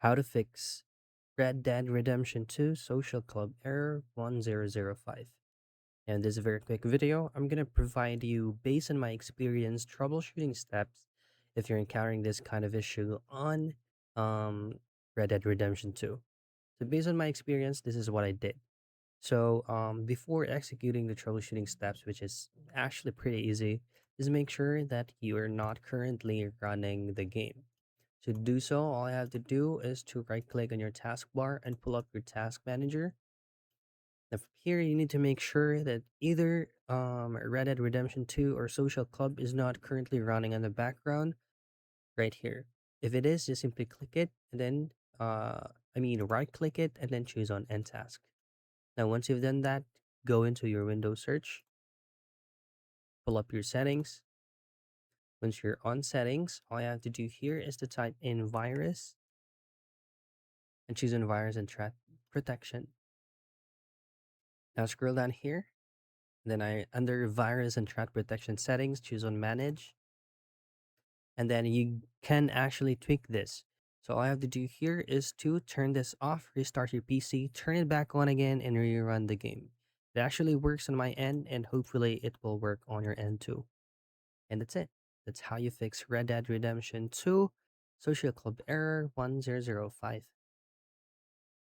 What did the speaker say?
How to fix Red Dead Redemption 2 Social Club Error 1005. In this very quick video, I'm going to provide you, based on my experience, troubleshooting steps if you're encountering this kind of issue on um, Red Dead Redemption 2. So, based on my experience, this is what I did. So, before executing the troubleshooting steps, which is actually pretty easy, is make sure that you are not currently running the game. To do so, all I have to do is to right click on your taskbar and pull up your task manager. Now, from here, you need to make sure that either Red Dead Redemption 2 or Social Club is not currently running in the background right here. If it is, just simply click it and then, right click it and then choose on End Task. Now, once you've done that, go into your Windows search, pull up your settings. Once you're on settings, all you have to do here is to type in virus and choose on virus and threat protection. Now scroll down here. Then I under virus and threat protection settings, choose on manage. And then you can actually tweak this. So all I have to do here is to turn this off, restart your PC, turn it back on again, and rerun the game. It actually works on my end, and hopefully it will work on your end too. And that's it. That's how you fix Red Dead Redemption 2 Social Club Error 1005.